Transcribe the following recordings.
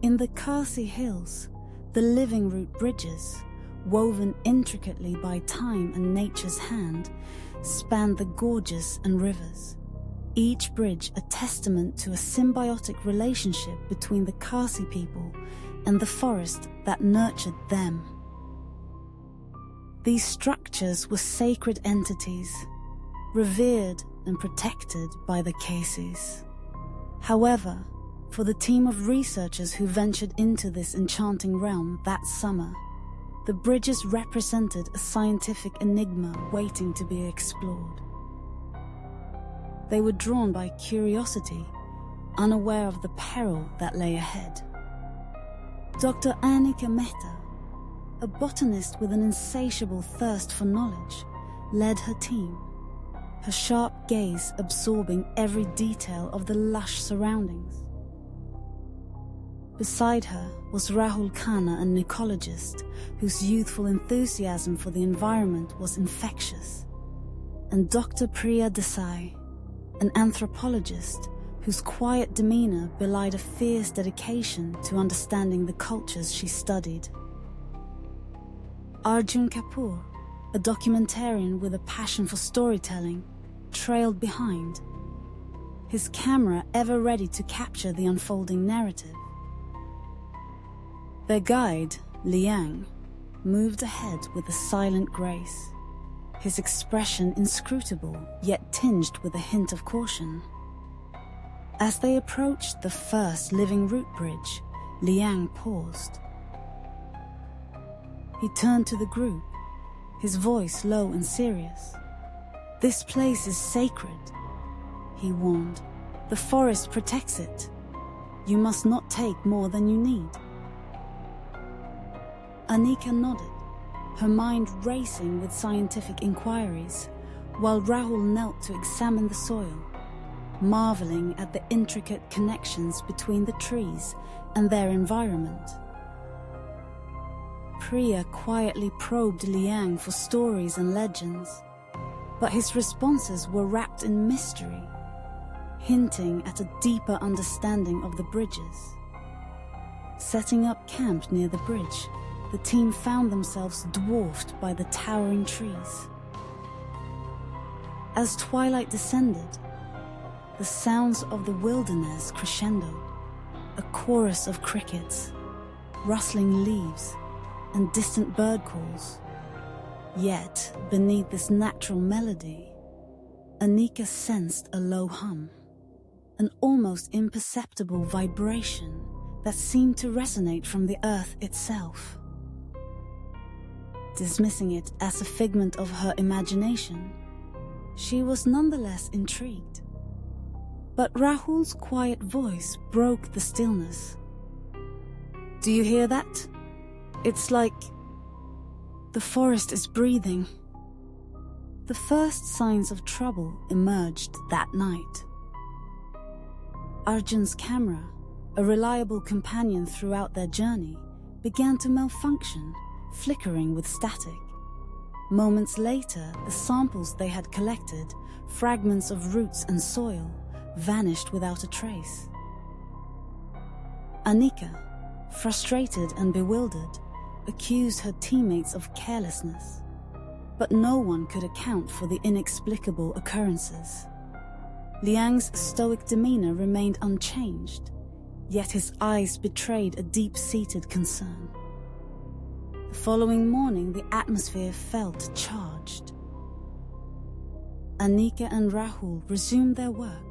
In the Khasi Hills, the living root bridges, woven intricately by time and nature's hand, span the gorges and rivers, each bridge a testament to a symbiotic relationship between the Khasi people and the forest that nurtured them. These structures were sacred entities, revered and protected by the Khasis. However, for the team of researchers who ventured into this enchanting realm that summer, the bridges represented a scientific enigma waiting to be explored. They were drawn by curiosity, unaware of the peril that lay ahead. Dr. Annika Mehta, a botanist with an insatiable thirst for knowledge, led her team, her sharp gaze absorbing every detail of the lush surroundings. Beside her was Rahul Khanna, an ecologist whose youthful enthusiasm for the environment was infectious, and Dr. Priya Desai, an anthropologist whose quiet demeanor belied a fierce dedication to understanding the cultures she studied. Arjun Kapoor, a documentarian with a passion for storytelling, trailed behind, his camera ever ready to capture the unfolding narrative. Their guide, Liang, moved ahead with a silent grace, his expression inscrutable yet tinged with a hint of caution. As they approached the first living root bridge, Liang paused. He turned to the group, his voice low and serious. "This place is sacred," he warned. "The forest protects it. You must not take more than you need." Annika nodded, her mind racing with scientific inquiries, while Rahul knelt to examine the soil, marveling at the intricate connections between the trees and their environment. Priya quietly probed Liang for stories and legends, but his responses were wrapped in mystery, hinting at a deeper understanding of the bridges. Setting up camp near the bridge, the team found themselves dwarfed by the towering trees. As twilight descended, the sounds of the wilderness crescendoed, a chorus of crickets, rustling leaves, and distant bird calls. Yet, beneath this natural melody, Annika sensed a low hum, an almost imperceptible vibration that seemed to resonate from the earth itself. Dismissing it as a figment of her imagination, she was nonetheless intrigued. But Rahul's quiet voice broke the stillness. "Do you hear that? It's like the forest is breathing." The first signs of trouble emerged that night. Arjun's camera, a reliable companion throughout their journey, began to malfunction, flickering with static. Moments later, the samples they had collected, fragments of roots and soil, vanished without a trace. Annika, frustrated and bewildered, accused her teammates of carelessness, but no one could account for the inexplicable occurrences. Liang's stoic demeanor remained unchanged, yet his eyes betrayed a deep-seated concern. The following morning, the atmosphere felt charged. Annika and Rahul resumed their work,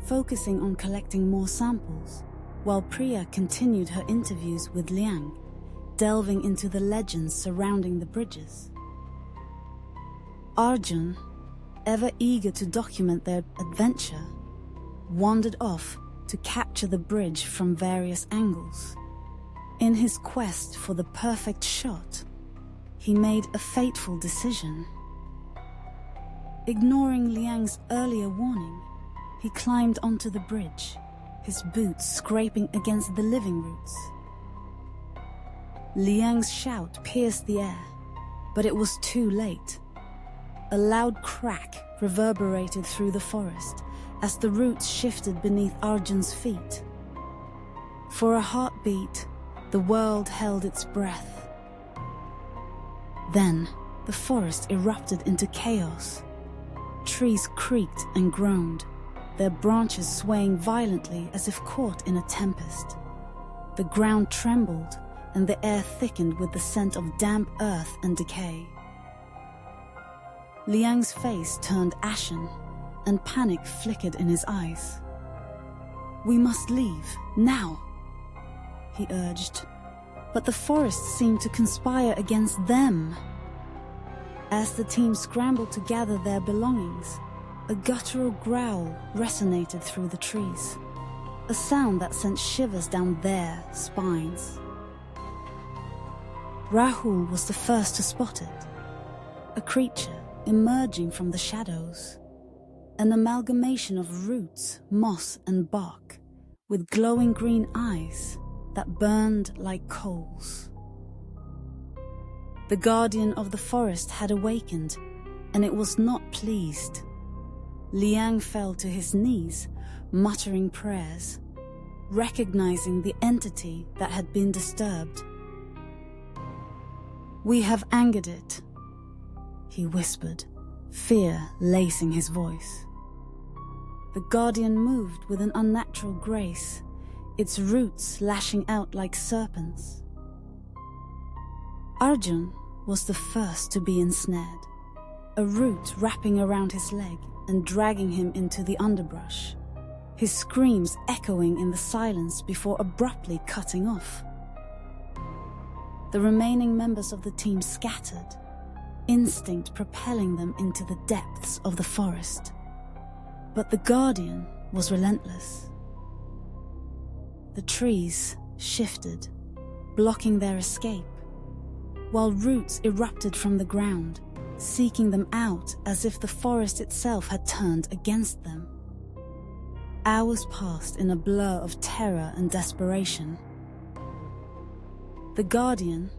focusing on collecting more samples, while Priya continued her interviews with Liang, delving into the legends surrounding the bridges. Arjun, ever eager to document their adventure, wandered off to capture the bridge from various angles. In his quest for the perfect shot, he made a fateful decision. Ignoring Liang's earlier warning, he climbed onto the bridge, his boots scraping against the living roots. Liang's shout pierced the air, but it was too late. A loud crack reverberated through the forest as the roots shifted beneath Arjun's feet. For a heartbeat, the world held its breath. Then, the forest erupted into chaos. Trees creaked and groaned, their branches swaying violently as if caught in a tempest. The ground trembled, and the air thickened with the scent of damp earth and decay. Liang's face turned ashen, and panic flickered in his eyes. "We must leave, now," he urged. But the forest seemed to conspire against them. As the team scrambled to gather their belongings, a guttural growl resonated through the trees, a sound that sent shivers down their spines. Rahul was the first to spot it, a creature emerging from the shadows, an amalgamation of roots, moss and bark, with glowing green eyes that burned like coals. The guardian of the forest had awakened, and it was not pleased. Liang fell to his knees, muttering prayers, recognizing the entity that had been disturbed. "We have angered it," he whispered, fear lacing his voice. The guardian moved with an unnatural grace, its roots lashing out like serpents. Arjun was the first to be ensnared, a root wrapping around his leg and dragging him into the underbrush, his screams echoing in the silence before abruptly cutting off. The remaining members of the team scattered, instinct propelling them into the depths of the forest. But the guardian was relentless. The trees shifted, blocking their escape, while roots erupted from the ground, seeking them out as if the forest itself had turned against them. Hours passed in a blur of terror and desperation. The guardian,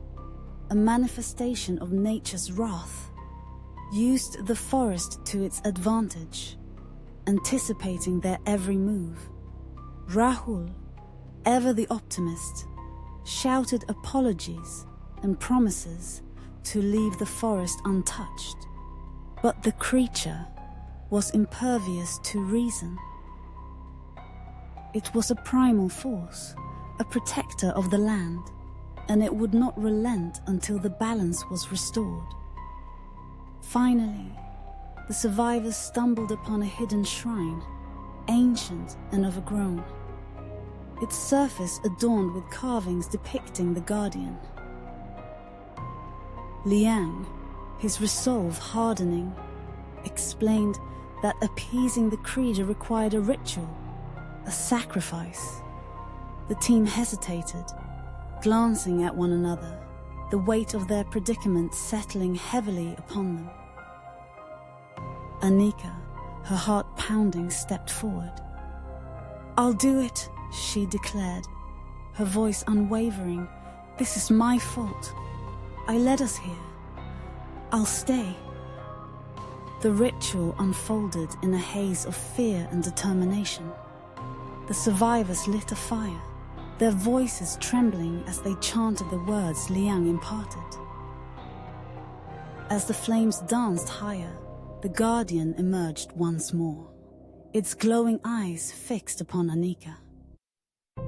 a manifestation of nature's wrath, used the forest to its advantage, anticipating their every move. Rahul, ever the optimist, shouted apologies and promises to leave the forest untouched. But the creature was impervious to reason. It was a primal force, a protector of the land, and it would not relent until the balance was restored. Finally, the survivors stumbled upon a hidden shrine, ancient and overgrown, its surface adorned with carvings depicting the guardian. Liang, his resolve hardening, explained that appeasing the creature required a ritual, a sacrifice. The team hesitated, glancing at one another, the weight of their predicament settling heavily upon them. Anika, her heart pounding, stepped forward. "I'll do it," she declared, her voice unwavering. "This is my fault. I led us here. I'll stay." The ritual unfolded in a haze of fear and determination. The survivors lit a fire, their voices trembling as they chanted the words Liang imparted. As the flames danced higher, the guardian emerged once more, its glowing eyes fixed upon Anika.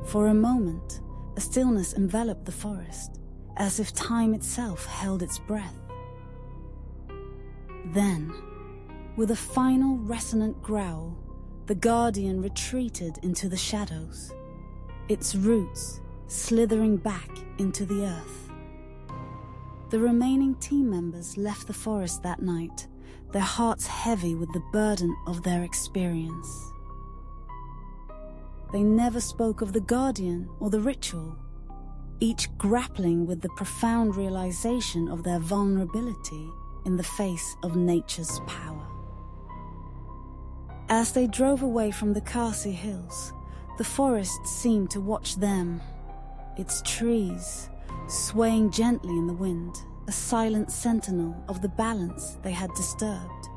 For a moment, a stillness enveloped the forest, as if time itself held its breath. Then, with a final resonant growl, the guardian retreated into the shadows, its roots slithering back into the earth. The remaining team members left the forest that night, their hearts heavy with the burden of their experience. They never spoke of the guardian or the ritual, each grappling with the profound realization of their vulnerability in the face of nature's power. As they drove away from the Khasi Hills, the forest seemed to watch them, its trees swaying gently in the wind, a silent sentinel of the balance they had disturbed.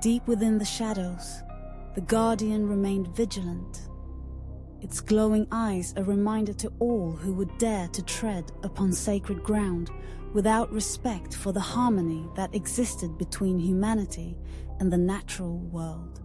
Deep within the shadows, the guardian remained vigilant, its glowing eyes a reminder to all who would dare to tread upon sacred ground without respect for the harmony that existed between humanity and the natural world.